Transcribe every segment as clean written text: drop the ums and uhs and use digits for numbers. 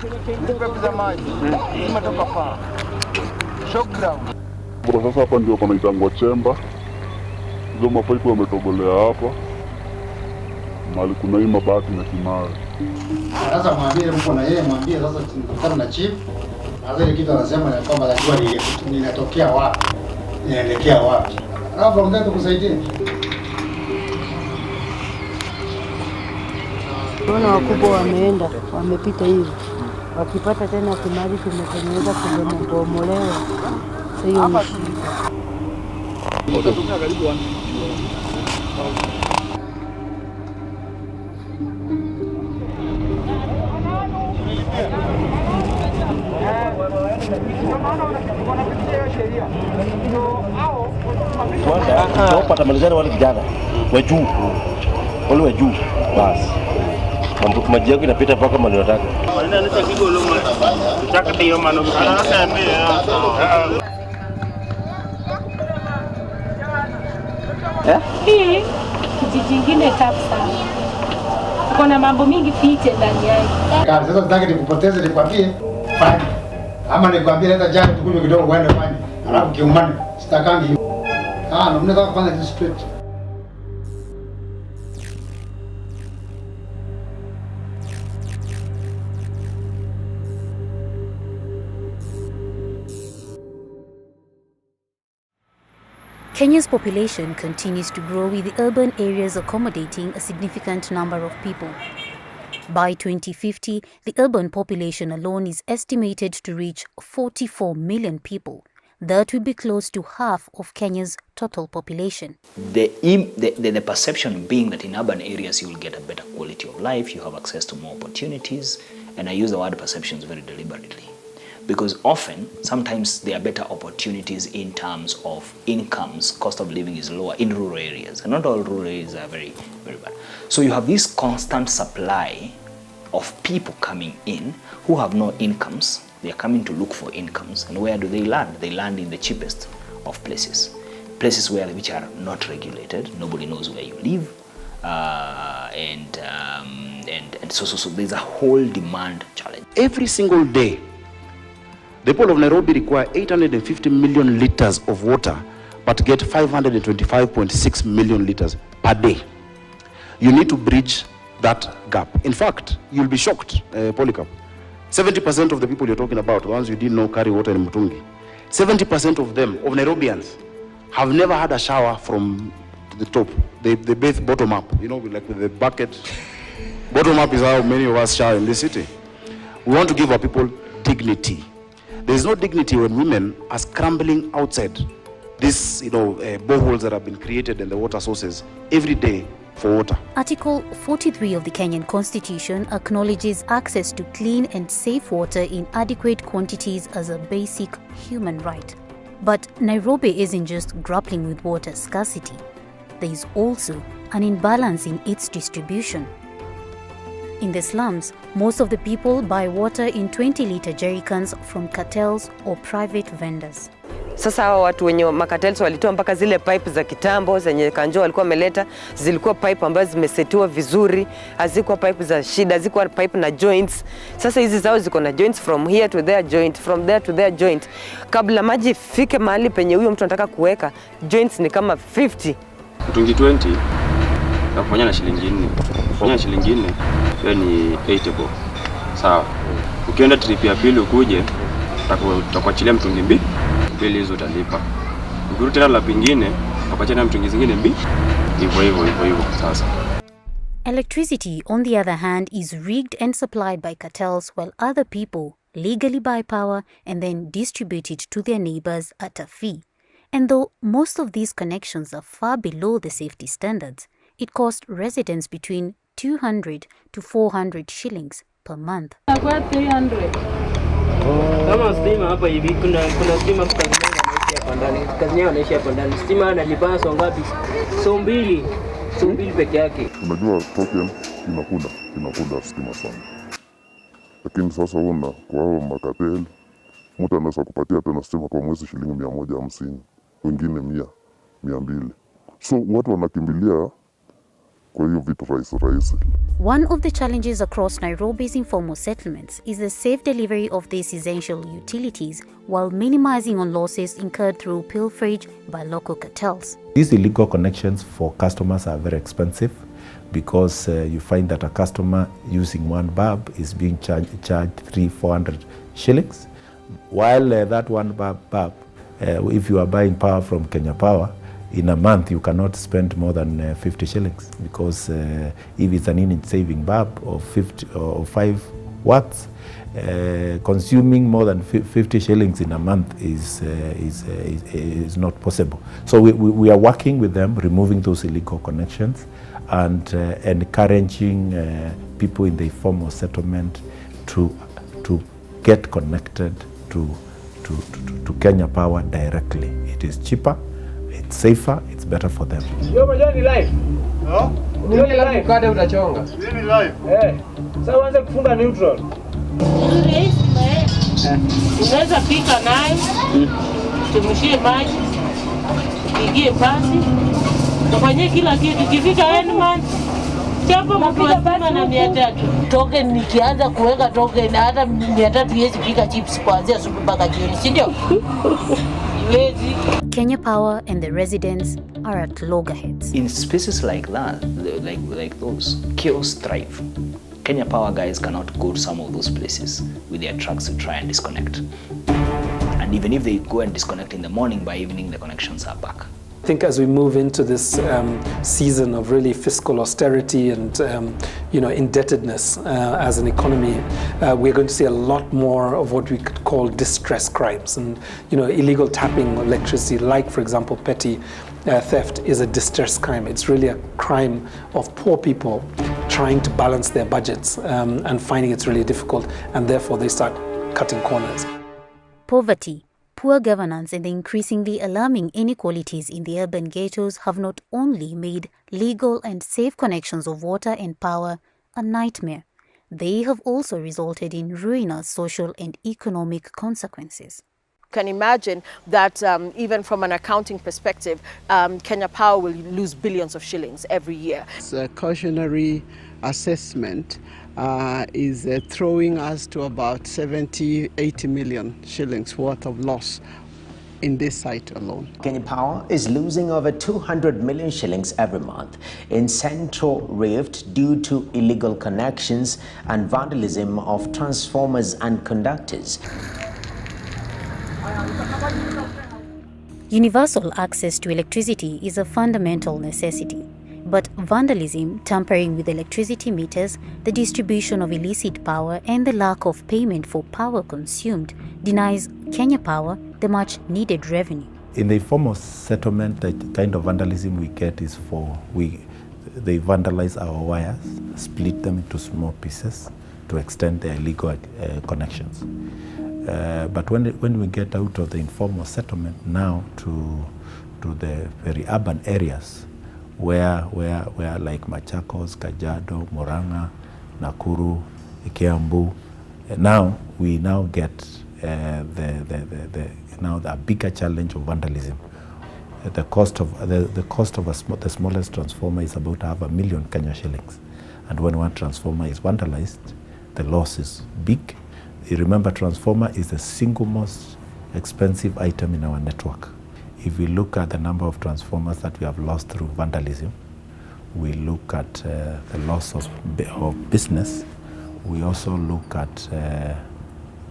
Pipe za maji. Imetoka paa. Showground. Kwa sasa hapa ndio panaitangwa chemba. Hizo mapaipu yametogolea hapa. Mahali kuna hii mabati na kimawe. Sasa mwambie mko na yeye, mwambie sasa tunakutana na chief. Sasa ile kitu anasema ni kwamba lazima ninatokea wapi? Nielekea wapi? Alafu ongea tukusaidie. Wana wakubwa wameenda, wamepita hivi. Wakipata tena kimali tumetengeneza kubomolewa. Sasa hiyo ni shida. Wapata malizana wale vijana wajuu wale wajuu basi maji yako inapita mpaka mahali unataka. Hii kijiji kingine tafu sana. Kuna mambo mingi fiche ndani yake. Sasa nataka nikupoteze nikwambie fanya. Ama nikwambie leta jana tukunywe kidogo uende fanya. Alafu kiumane sitakangi hiyo. Na mnataka kufanya kitu straight. Kenya's population continues to grow, with the urban areas accommodating a significant number of people. By 2050, the urban population alone is estimated to reach 44 million people. That would be close to half of Kenya's total population. The perception being that in urban areas you will get a better quality of life, you have access to more opportunities, and I use the word perceptions very deliberately. Because often, sometimes there are better opportunities in terms of incomes, cost of living is lower in rural areas. And not all rural areas are very, very bad. So you have this constant supply of people coming in who have no incomes. They are coming to look for incomes. And where do they land? They land in the cheapest of places. Places which are not regulated. Nobody knows where you live. And so there's a whole demand challenge. Every single day, the people of Nairobi require 850 million liters of water, but get 525.6 million liters per day. You need to bridge that gap. In fact, you'll be shocked, Polycarp. 70% of the people you're talking about, the ones you didn't know carry water in Mutungi, 70% of them, of Nairobians, have never had a shower from the top. They bathe bottom up, you know, like with the bucket. Bottom up is how many of us shower in this city. We want to give our people dignity. There is no dignity when women are scrambling outside these, boreholes that have been created in the water sources every day for water. Article 43 of the Kenyan Constitution acknowledges access to clean and safe water in adequate quantities as a basic human right. But Nairobi isn't just grappling with water scarcity. There is also an imbalance in its distribution. In the slums, most of the people buy water in 20-liter jerrycans from cartels or private vendors. Sasa hawa watu wenye makartels walitoa mpaka zile pipe za kitambo zenye Kanjo walikuwa wameleta, zilikuwa pipe ambazo zimesetiwa vizuri, hazikuwa pipe za shida, hazikuwa pipe na joints. Sasa hizi zao ziko na joints from here to there joint, from there to there joint. Kabla maji fike mahali penye huyo mtu anataka kuweka, joints ni kama 50. 2020 na kufanya na shilingi 4. Kufanya shilingi 4 hiyo ni 80 bob. Sawa. Ukienda trip ya pili ukuje utakuachilia mtungi mbili hizo utalipa. Ukirudi tena la pingine ukapatia mtungi zingine mbili. Hivyo sasa. Electricity, on the other hand, is rigged and supplied by cartels, while other people legally buy power and then distribute it to their neighbors at a fee. And though most of these connections are far below the safety standards, it costs residents between 200 to 400 shillings per month. Kama stima hapa hivi kuna stima kutazama anaishi hapa ndani. Kazini anaishi hapa ndani. Stima analipa so ngapi? So mbili peke yake. Unajua token inakuda stima sana. Lakini sasa kwa hao makateli mtu anaweza kupatia tena stima kwa mwezi shilingi 150, wengine 100, 200. So watu wanakimbilia kwa hiyo vitu rahisi. One of the challenges across Nairobi's informal settlements is the safe delivery of these essential utilities while minimizing on losses incurred through pilferage by local cartels. These illegal connections for customers are very expensive because you find that a customer using one bulb is being charged 300-400 shillings, while that one bulb, if you are buying power from Kenya Power, in a month you cannot spend more than 50 shillings because if it's an energy saving bulb of 5 watts, consuming more than 50 shillings in a month is not possible. So we are working with them, removing those illegal connections and encouraging people in the informal settlement to get connected to Kenya Power directly. It is cheaper, it's safer, it's better for them. Sio majani live. No? Ndio live kade utachonga. Nini live? Sasa uanze kufunga neutral. Unaweza pika naye, tumshie maji, pigie pasi, ufanyie kila kitu. Kifika end month, chapo mtu azima na 300. Token nikianza kuweka token hata 300 yezi pika chips kuanzia asubuhi mpaka jioni, si ndio? Kenya Power and the residents are at loggerheads. In spaces like that, like those, chaos thrive. Kenya Power guys cannot go to some of those places with their trucks to try and disconnect. And even if they go and disconnect in the morning, by evening the connections are back. I think as we move into this season of really fiscal austerity and indebtedness as an economy, we're going to see a lot more of what we could call distress crimes. And illegal tapping of electricity, like for example petty theft, is a distress crime. It's really a crime of poor people trying to balance their budgets and finding it's really difficult, and therefore they start cutting corners. Poverty, poor governance and the increasingly alarming inequalities in the urban ghettos have not only made legal and safe connections of water and power a nightmare, they have also resulted in ruinous social and economic consequences. Can imagine that even from an accounting perspective, Kenya Power will lose billions of shillings every year. It's a cautionary assessment is throwing us to about 70-80 million shillings worth of loss in this site alone. Kenya Power is losing over 200 million shillings every month in Central Rift due to illegal connections and vandalism of transformers and conductors. Universal access to electricity is a fundamental necessity. But vandalism, tampering with electricity meters, the distribution of illicit power and the lack of payment for power consumed denies Kenya Power the much needed revenue. In the informal settlement, the kind of vandalism we get is they vandalize our wires, split them into small pieces to extend their illegal connections. But when we get out of the informal settlement now to the very urban areas, where like Machakos, Kajiado, Murang'a, Nakuru, Kiambu, now we get the bigger challenge of vandalism. The cost of the smallest transformer is about 500,000 Kenya shillings, and when one transformer is vandalized, the loss is big. You remember, transformer is the single most expensive item in our network. If we look at the number of transformers that we have lost through vandalism, we look at the loss of business, we also look at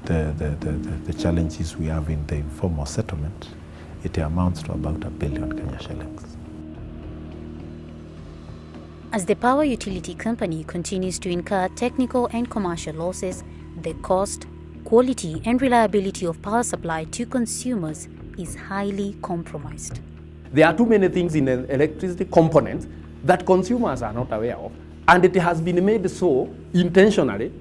the challenges we have in the informal settlement, it amounts to about 1 billion Kenya shillings. As the power utility company continues to incur technical and commercial losses, the cost, quality and reliability of power supply to consumers is highly compromised. There are too many things in the electricity components that consumers are not aware of, and it has been made so intentionally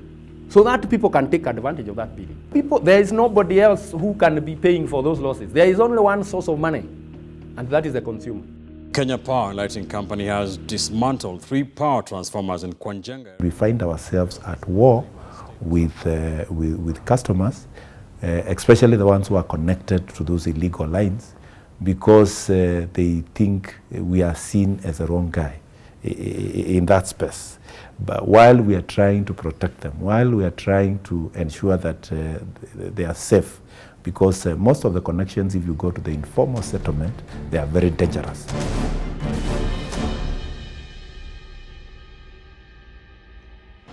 so that people can take advantage of that billing. There is nobody else who can be paying for those losses. There is only one source of money, and that is the consumer. Kenya Power Lighting Company has dismantled 3 power transformers in Kwanjenga. We find ourselves at war with customers, especially the ones who are connected to those illegal lines, because they think we are seen as the wrong guy. in that space. But while we are trying to protect them, while we are trying to ensure that they are safe, because most of the connections, if you go to the informal settlement, they are very dangerous.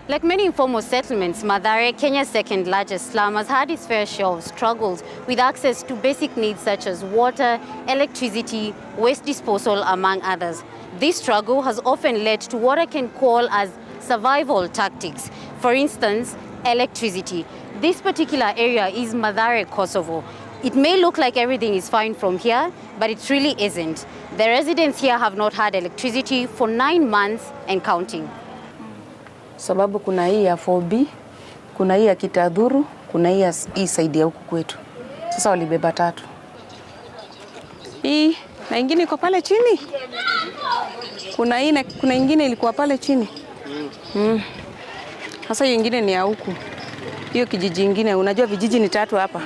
Like many informal settlements, Mathare, Kenya's second largest slum, has had its fair share of struggles with access to basic needs such as water, electricity, waste disposal, among others. This struggle has often led to what I can call as survival tactics. For instance, electricity. This particular area is Mathare, Kosovo. It may look like everything is fine from here, but it really isn't. The residents here have not had electricity for 9 months and counting. Sababu kuna hii ya 4B, kuna hii ya Kitadhuru, kuna hii saidi ya huku kwetu. Sasa walibeba 3. Hii na ingine iko pale chini. Kuna hii na kuna ingine ilikuwa pale chini. Sasa hiyo ingine ni ya huku. Hiyo kijiji ingine, unajua vijiji ni 3 hapa.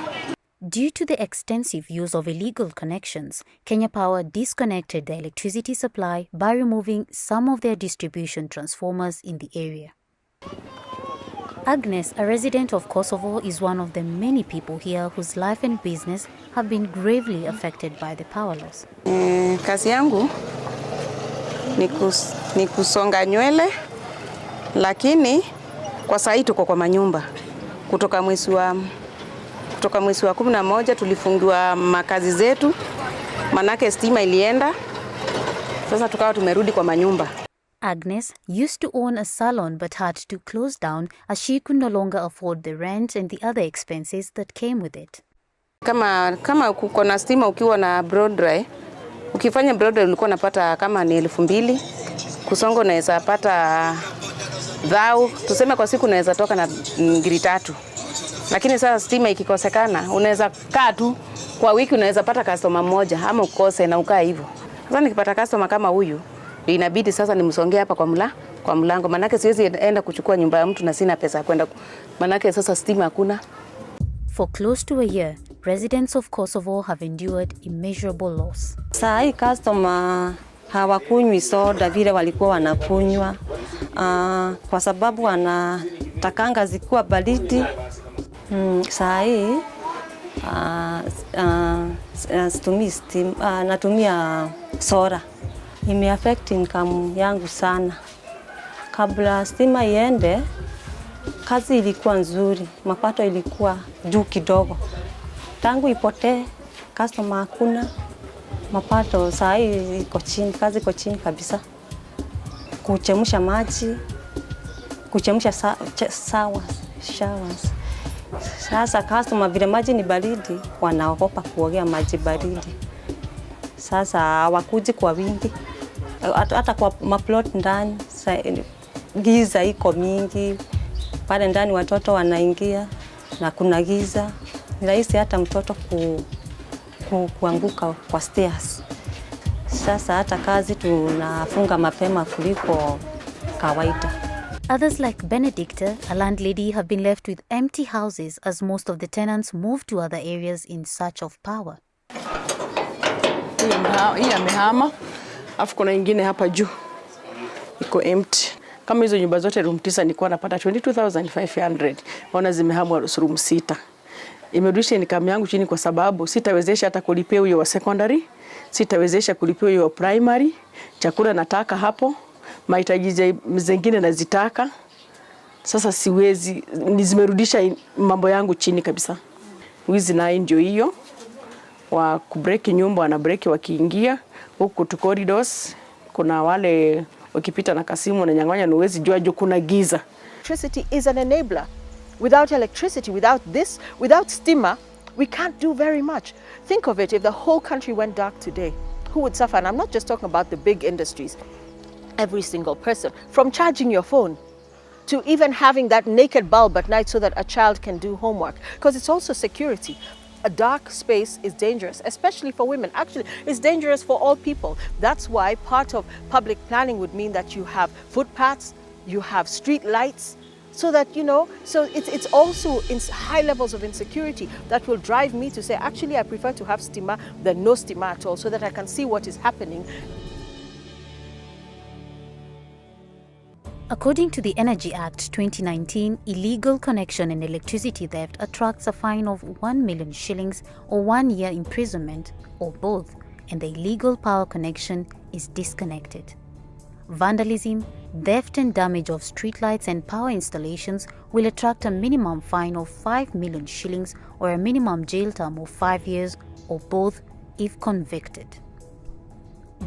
Due to the extensive use of illegal connections, Kenya Power disconnected the electricity supply by removing some of their distribution transformers in the area. Agnes, a resident of Kosovo, is one of the many people here whose life and business have been gravely affected by the power loss. Kazi yangu ni kusonga nywele, lakini kwa sasa tuko kwa manyumba. Kutoka mwezi wa 11 tulifungiwa makazi zetu, manake stima ilienda. Sasa tukawa tumerudi kwa manyumba. Agnes used to own a salon but had to close down as she could no longer afford the rent and the other expenses that came with it. Kama kuko na stima ukiwa na blow dry, ukifanya blow dry ulikuwa unapata kama ni 2,000, kusonga unaweza pata dhao, tuseme kwa siku unaweza toka na 3. Lakini sasa stima ikikosekana, unaweza kaa tu kwa wiki, unaweza pata customer mmoja ama ukose na ukaa hivyo. Sasa nikipata customer kama huyu, inabidi sasa nimsongee hapa kwa mlango, manake siwezi enda kuchukua nyumba ya mtu na sina pesa ya kwenda, manake sasa stima hakuna. For close to a year, residents of Kosovo have endured immeasurable loss. Saa hii customer hawakunywi soda vile walikuwa wanakunywa, kwa sababu wanatakanga zikuwa baridi. Saa hii natumia soda. Imeaffect income yangu sana. Kabla stima iende, kazi ilikuwa nzuri, mapato ilikuwa juu kidogo. Tangu ipotee, customer hakuna, mapato saa hii iko chini, kazi iko chini kabisa. Kuchemsha maji, kuchemsha showers. Sasa customer vile maji ni baridi, wanaogopa kuogea maji baridi. Sasa hawakuji kwa wingi. Hata kwa maplot ndani, giza iko mingi. Pale ndani watoto wanaingia na kuna giza. Ni rahisi hata mtoto kuanguka kwa stairs. Sasa hata kazi tunafunga mapema kuliko kawaida. Others like Benedicta, a landlady, have been left with empty houses as most of the tenants moved to other areas in search of power. Hii amehama, afu kuna ingine hapa juu iko empty. Kama hizo nyumba zote room 9 nilikuwa napata 22,500. Ona zimehamwa room 6. Imerudisha income yangu chini kwa sababu sitawezesha hata kulipia huyo wa secondary, sitawezesha kulipia huyo wa primary, chakula nataka hapo, mahitaji zingine nazitaka. Sasa siwezi, zimerudisha mambo yangu chini kabisa. Wizi naye ndio hiyo. Wa kubreak nyumba wana break wakiingia huku tu corridors, kuna wale wakipita na kasimu na nyang'anya na uwezi jua juu kuna giza. Electricity is an enabler. Without electricity, without stima, we can't do very much. Think of it, if the whole country went dark today, who would suffer? And I'm not just talking about the big industries. Every single person, from charging your phone to even having that naked bulb at night so that a child can do homework, because it's also security. A dark space is dangerous, especially for women. Actually, it's dangerous for all people. That's why part of public planning would mean that you have footpaths, you have street lights, so that, you know, so it's also in high levels of insecurity that will drive me to say, actually, I prefer to have stima than no stima at all, so that I can see what is happening. According to the Energy Act 2019, illegal connection and electricity theft attracts a fine of 1 million shillings or 1 year imprisonment, or both, and the illegal power connection is disconnected. Vandalism, theft and damage of streetlights and power installations will attract a minimum fine of 5 million shillings or a minimum jail term of 5 years, or both, if convicted.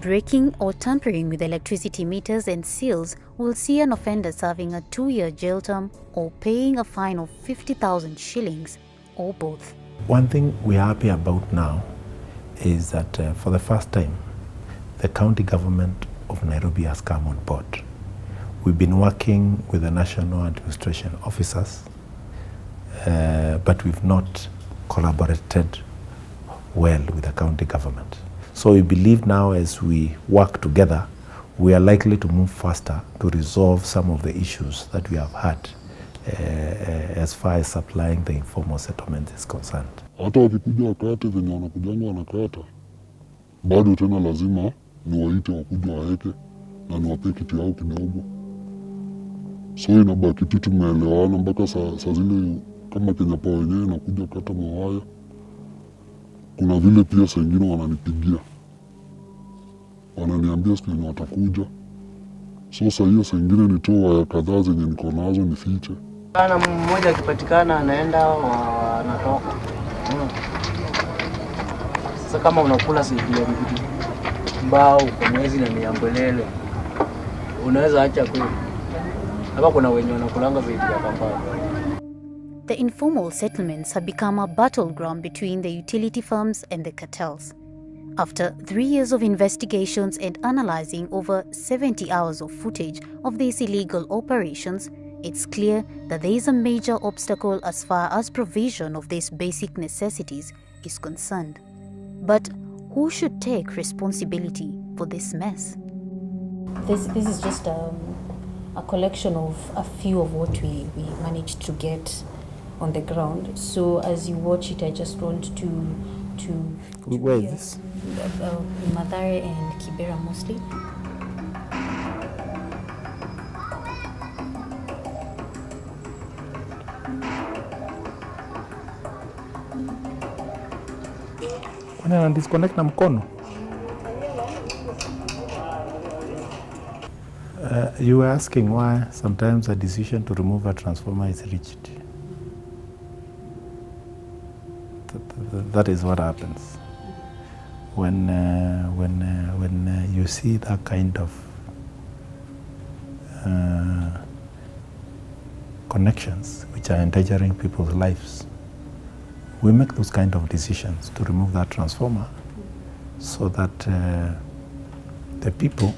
Breaking or tampering with electricity meters and seals will see an offender serving a 2-year jail term or paying a fine of 50,000 shillings, or both. One thing we're happy about now is that for the first time, the county government of Nairobi has come on board. We've been working with the national administration officers, but we've not collaborated well with the county government. So we believe now as we work together, we are likely to move faster to resolve some of the issues that we have had as far as supplying the informal settlement is concerned. Hata wakikuja wakate venye wanakujanga wanakata, bado tena lazima niwaite wakuja waeke na niwape kitu yao kidogo. So inabaki tu tumeelewana mpaka saa zile kama Kenya Power wenyewe nakuja kata mawaya. Kuna vile pia saa ingine wananipigia, wananiambia siku yenye watakuja. So saa hiyo saa ingine nitoe waya kadhaa zenye niko nazo nifiche. Kana mmoja akipatikana anaenda wanatoka. Sasa kama unakula saidia mbao kwa mwezi na miambelele, unaweza acha kweli. Hapa kuna wenye wanakulanga zaidi ya Kampala. The informal settlements have become a battleground between the utility firms and the cartels. After 3 years of investigations and analyzing over 70 hours of footage of these illegal operations, it's clear that there is a major obstacle as far as provision of these basic necessities is concerned. But who should take responsibility for this mess? This is just a collection of a few of what we managed to get on the ground. So as you watch it, I just want to where is this? Mathare and Kibera mostly. Wana disconnect na mkono. You were asking why sometimes a decision to remove a transformer is reached. That is what happens when you see that kind of connections which are endangering people's lives. We make those kind of decisions to remove that transformer so that the people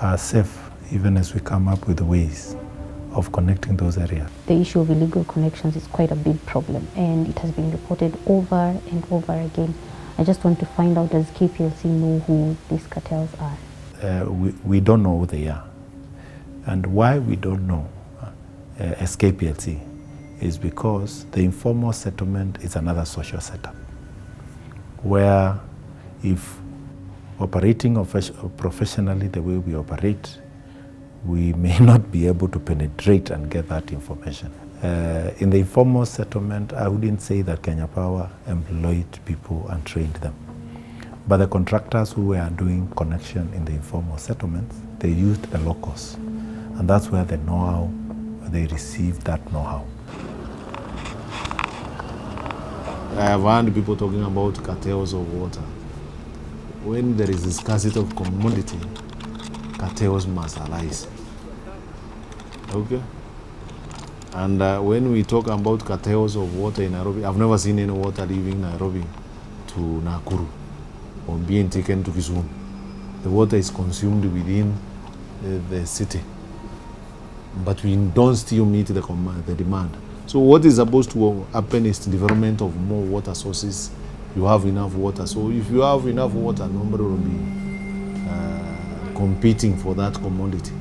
are safe even as we come up with ways of connecting those areas. The issue of illegal connections is quite a big problem, and it has been reported over and over again. I just want to find out, does KPLC know who these cartels are? We don't know who they are. And why we don't know as KPLC is because the informal settlement is another social setup where if operating professionally the way we operate, we may not be able to penetrate and get that information. In the informal settlement, I wouldn't say that Kenya Power employed people and trained them. But the contractors who were doing connection in the informal settlements, they used the locals. And that's where the know-how, they received that know-how. I have heard people talking about cartels of water. When there is a scarcity of commodity, cartels must arise. Okay? And when we talk about cartels of water in Nairobi, I've never seen any water leaving Nairobi to Nakuru or being taken to Kisumu. The water is consumed within the city, but we don't still meet the demand. So what is supposed to happen is the development of more water sources. You have enough water. So if you have enough water, nobody will be competing for that commodity.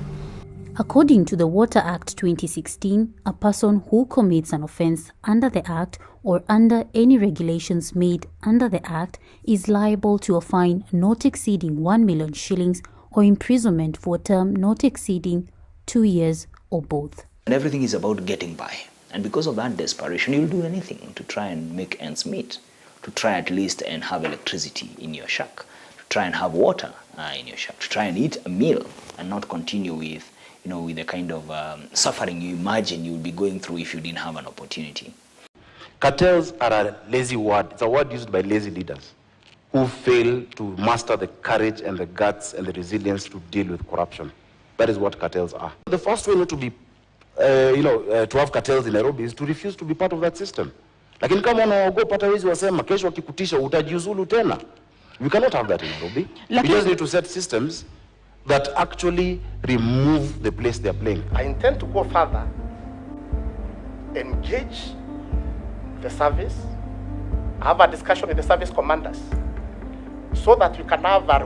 According to the Water Act 2016, a person who commits an offence under the Act or under any regulations made under the Act is liable to a fine not exceeding 1 million shillings or imprisonment for a term not exceeding 2 years, or both. And everything is about getting by. And because of that desperation, you'll do anything to try and make ends meet, to try at least and have electricity in your shack, to try and have water in your shack, to try and eat a meal and not continue with, with the kind of suffering you imagine you'll be going through if you didn't have an opportunity. Cartels are a lazy word. It's a word used by lazy leaders who fail to master the courage and the guts and the resilience to deal with corruption. That is what cartels are. The first way not to be, to have cartels in Nairobi is to refuse to be part of that system. Lakini kama unaogopa hata wezi wasema kesho wakikutisha utajiuzulu tena. We cannot have that in Nairobi. We just need to set systems that actually remove the place they are playing. I intend to go further, engage the service, have a discussion with the service commanders so that we can have a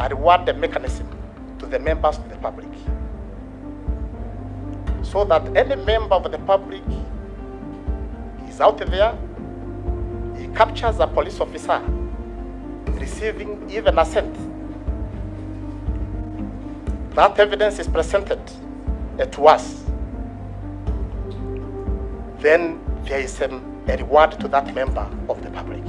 reward mechanism to the members of the public. So that any member of the public is out there, he captures a police officer receiving even a cent. That evidence is presented to us. Then there is a reward to that member of the public.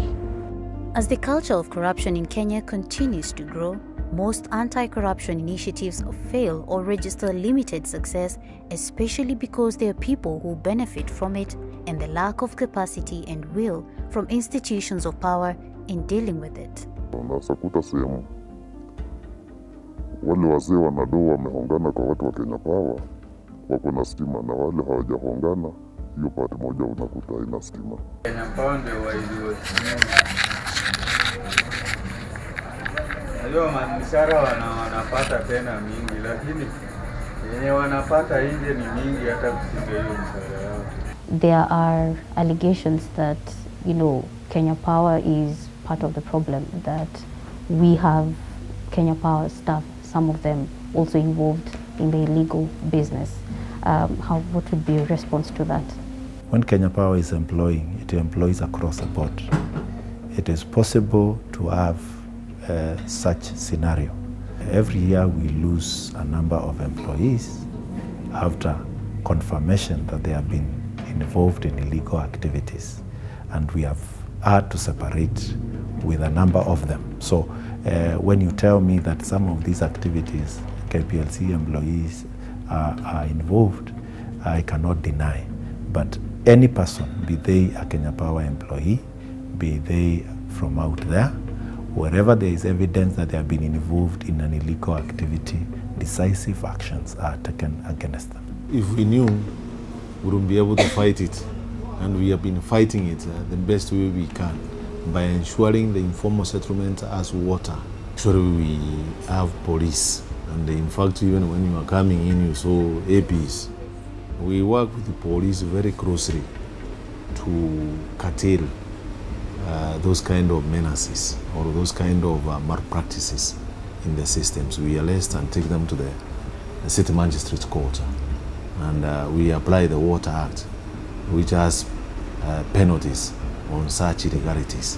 As the culture of corruption in Kenya continues to grow, most anti-corruption initiatives fail or register limited success, especially because there are people who benefit from it and the lack of capacity and will from institutions of power in dealing with it. Unasakuta sehemu wale wazee wanadoo wamehongana kwa watu wa Kenya Power, wako na stima, na wale hawajahongana, hiyo pati moja unakuta haina stima. Kenya Power ndio waliosimama. Najua mishahara wanapata tena mingi, lakini yenye wanapata nje ni mingi hata kushinda hiyo mishahara yao. There are allegations that, Kenya Power is part of the problem, that we have Kenya Power staff, some of them also involved in the illegal business. What would be your response to that? When Kenya Power is employing, it employs across the board. It is possible to have such scenario. Every year we lose a number of employees after confirmation that they have been involved in illegal activities, and we have had to separate with a number of them. So when you tell me that some of these activities KPLC employees are involved, I cannot deny. But any person, be they a Kenya Power employee, be they from out there, wherever there is evidence that they have been involved in an illegal activity, decisive actions are taken against them. If we knew, we wouldn't be able to fight it, and we have been fighting it the best way we can by ensuring the informal settlement as water. So we have police, and in fact even when you are coming in you saw APs. We work with the police very closely to curtail those kind of menaces or those kind of malpractices in the systems. We arrest and take them to the city magistrate court, and we apply the Water Act, which has penalties on such irregularities.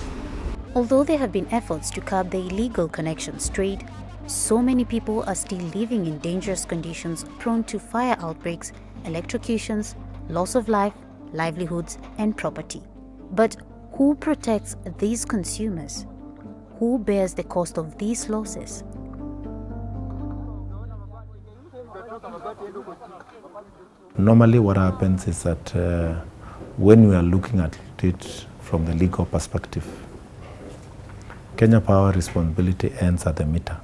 Although there have been efforts to curb the illegal connections trade, so many people are still living in dangerous conditions, prone to fire outbreaks, electrocutions, loss of life, livelihoods, and property. But who protects these consumers? Who bears the cost of these losses? Normally what happens is that when we are looking at it from the legal perspective, Kenya Power responsibility ends at the meter.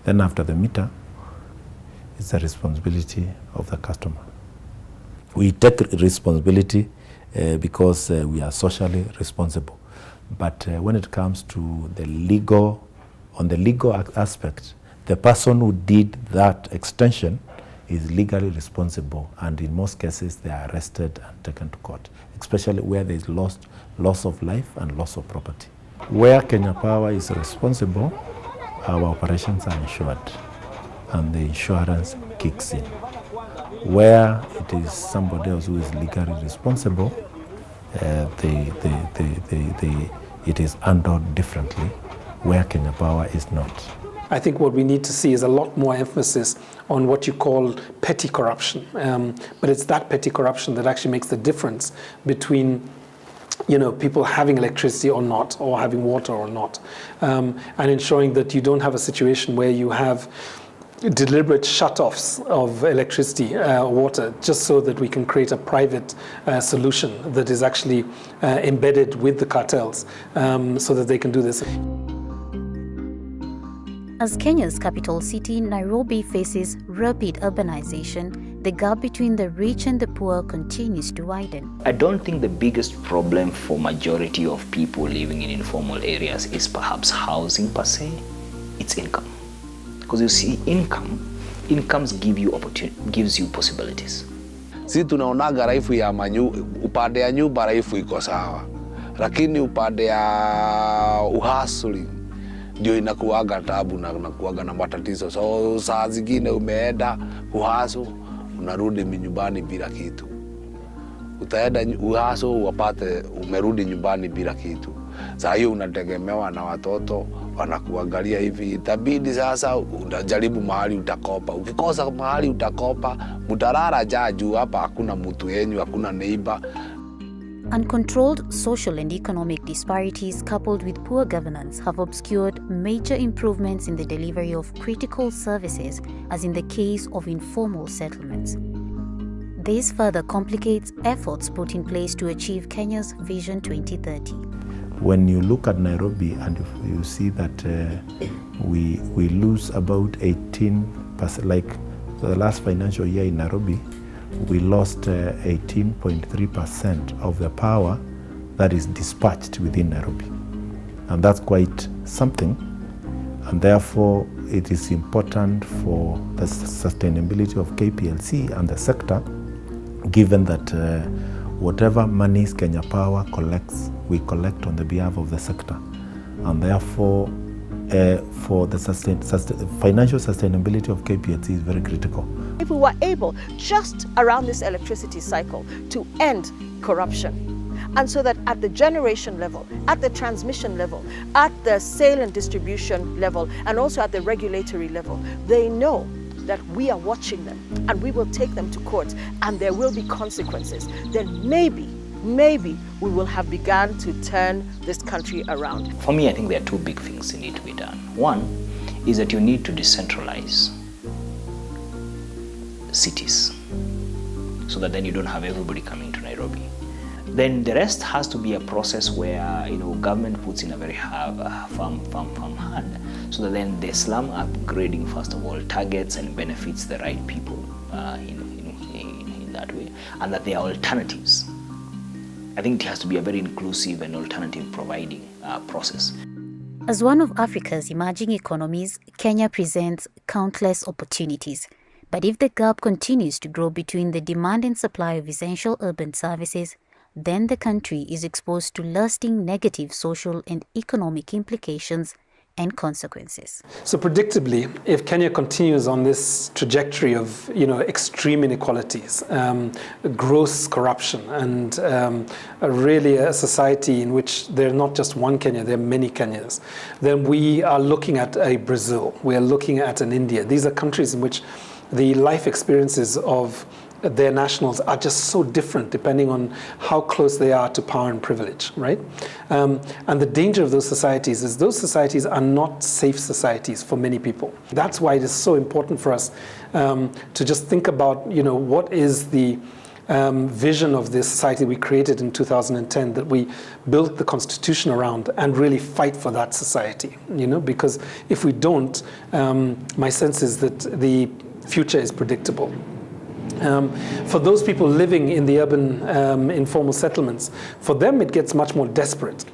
Then after the meter, it's the responsibility of the customer. We take responsibility because we are socially responsible. But when it comes to the legal, on the legal aspect, the person who did that extension is legally responsible, and in most cases they are arrested and taken to court, especially where there is loss of life and loss of property. Where Kenya Power is responsible, our operations are insured, and the insurance kicks in. Where it is somebody else who is legally responsible, it is handled differently, where Kenya Power is not. I think what we need to see is a lot more emphasis on what you call petty corruption. But it's that petty corruption that actually makes the difference between people having electricity or not, or having water or not, and ensuring that you don't have a situation where you have deliberate shut-offs of electricity, water, just so that we can create a private solution that is actually embedded with the cartels so that they can do this. As Kenya's capital city, Nairobi faces rapid urbanization, the gap between the rich and the poor continues to widen. I don't think the biggest problem for majority of people living in informal areas is perhaps housing per se, it's income. Because you see, incomes give you gives you possibilities. Si tunaonaga raifu ya upande ya nyumba raifu iko sawa, lakini upande ya uhasuli ndio inakuaga tabu na kuaga na matatizo. So saa zingine umeenda uhasu, unarudi nyumbani bila kitu. Utaenda uhasu upate umerudi nyumbani bila kitu. Saa hiyo unategemewa na watoto, wanakuangalia hivi. Itabidi sasa unajaribu mahali utakopa. Ukikosa mahali utakopa, mutarara jaju hapa hakuna mtu yenyu, hakuna neighbor. Uncontrolled social and economic disparities coupled with poor governance have obscured major improvements in the delivery of critical services, as in the case of informal settlements. This further complicates efforts put in place to achieve Kenya's Vision 2030. When you look at Nairobi and you see that we lose about 18%, like the last financial year in Nairobi, we lost 18.3% of the power that is dispatched within Nairobi. And that's quite something. And therefore, it is important for the sustainability of KPLC and the sector, given that whatever monies Kenya Power collects, we collect on the behalf of the sector. And therefore, for the financial sustainability of KPLC is very critical. If we were able, just around this electricity cycle, to end corruption, and so that at the generation level, at the transmission level, at the sale and distribution level, and also at the regulatory level, they know that we are watching them and we will take them to court and there will be consequences, then maybe we will have begun to turn this country around. For me, I think there are two big things that need to be done. One is that you need to decentralize cities so that then you don't have everybody coming to Nairobi. Then the rest has to be a process where government puts in a very firm hand, so that then the slum upgrading first of all targets and benefits the right people in that way, and that there are alternatives. I think it has to be a very inclusive and alternative providing process. As one of Africa's emerging economies, Kenya presents countless opportunities. But if the gap continues to grow between the demand and supply of essential urban services, then the country is exposed to lasting negative social and economic implications and consequences. So predictably, if Kenya continues on this trajectory of extreme inequalities, gross corruption, and really a society in which there's not just one Kenya, there are many Kenyas, then we are looking at a Brazil, we are looking at an India. These are countries in which the life experiences of their nationals are just so different depending on how close they are to power and privilege, right? And the danger of those societies is those societies are not safe societies for many people. That's why it is so important for us to just think about, what is the vision of this society we created in 2010, that we built the constitution around, and really fight for that society, because if we don't, my sense is that the future is predictable. For those people living in the urban informal settlements, for them it gets much more desperate.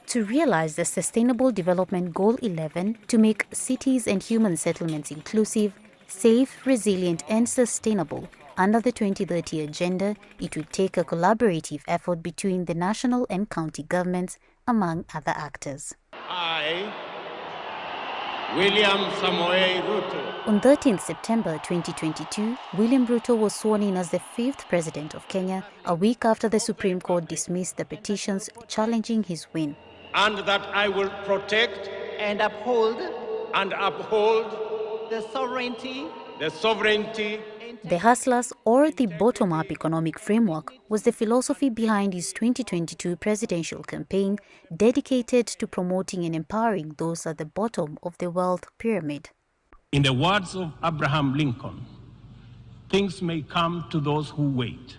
To realize the Sustainable Development Goal 11, to make cities and human settlements inclusive, safe, resilient and sustainable, under the 2030 agenda, it would take a collaborative effort between the national and county governments, among other actors. William Samoei Ruto. On 13th September 2022, William Ruto was sworn in as the 5th President of Kenya, a week after the Supreme Court dismissed the petitions challenging his win. And that I will protect and uphold and uphold the sovereignty The Hustlers, or the Bottom-Up Economic Framework, was the philosophy behind his 2022 presidential campaign dedicated to promoting and empowering those at the bottom of the wealth pyramid. In the words of Abraham Lincoln, things may come to those who wait,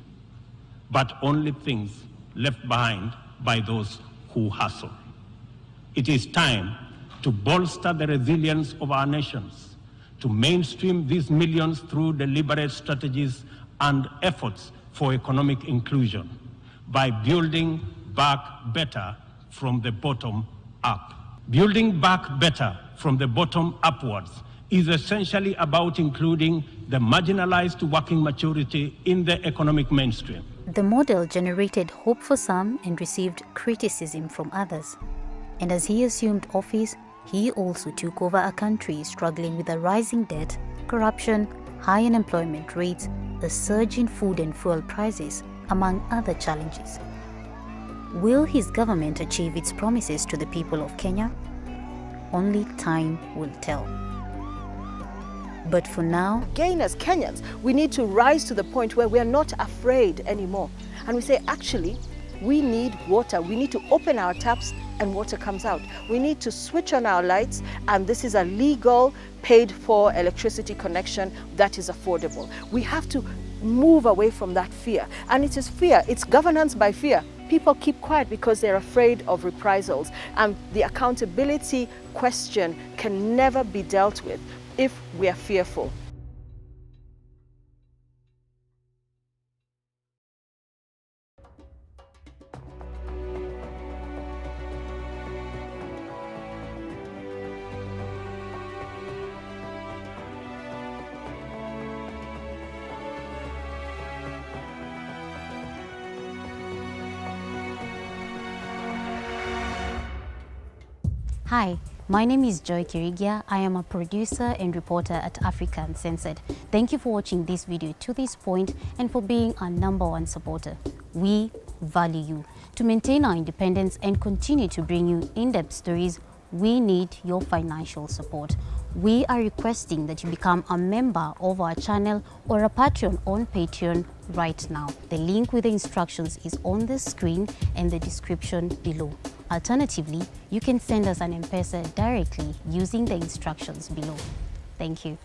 but only things left behind by those who hustle. It is time to bolster the resilience of our nations, to mainstream these millions through deliberate strategies and efforts for economic inclusion by building back better from the bottom up. Building back better from the bottom upwards is essentially about including the marginalized to working maturity in the economic mainstream. The model generated hope for some and received criticism from others. And as he assumed office, he also took over a country struggling with a rising debt, corruption, high unemployment rates, a surge in food and fuel prices, among other challenges. Will his government achieve its promises to the people of Kenya? Only time will tell. But for now, again, as Kenyans, we need to rise to the point where we are not afraid anymore. And we say, actually, we need water. We need to open our taps and water comes out. We need to switch on our lights, and this is a legal, paid-for electricity connection that is affordable. We have to move away from that fear. And it is fear. It's governance by fear. People keep quiet because they're afraid of reprisals. And the accountability question can never be dealt with if we are fearful. Hi, my name is Joy Kirigia. I am a producer and reporter at Africa Uncensored. Thank you for watching this video to this point and for being our #1 supporter. We value you. To maintain our independence and continue to bring you in-depth stories, we need your financial support. We are requesting that you become a member of our channel or a patron on Patreon right now. The link with the instructions is on the screen and the description below. Alternatively, you can send us an M-Pesa directly using the instructions below. Thank you.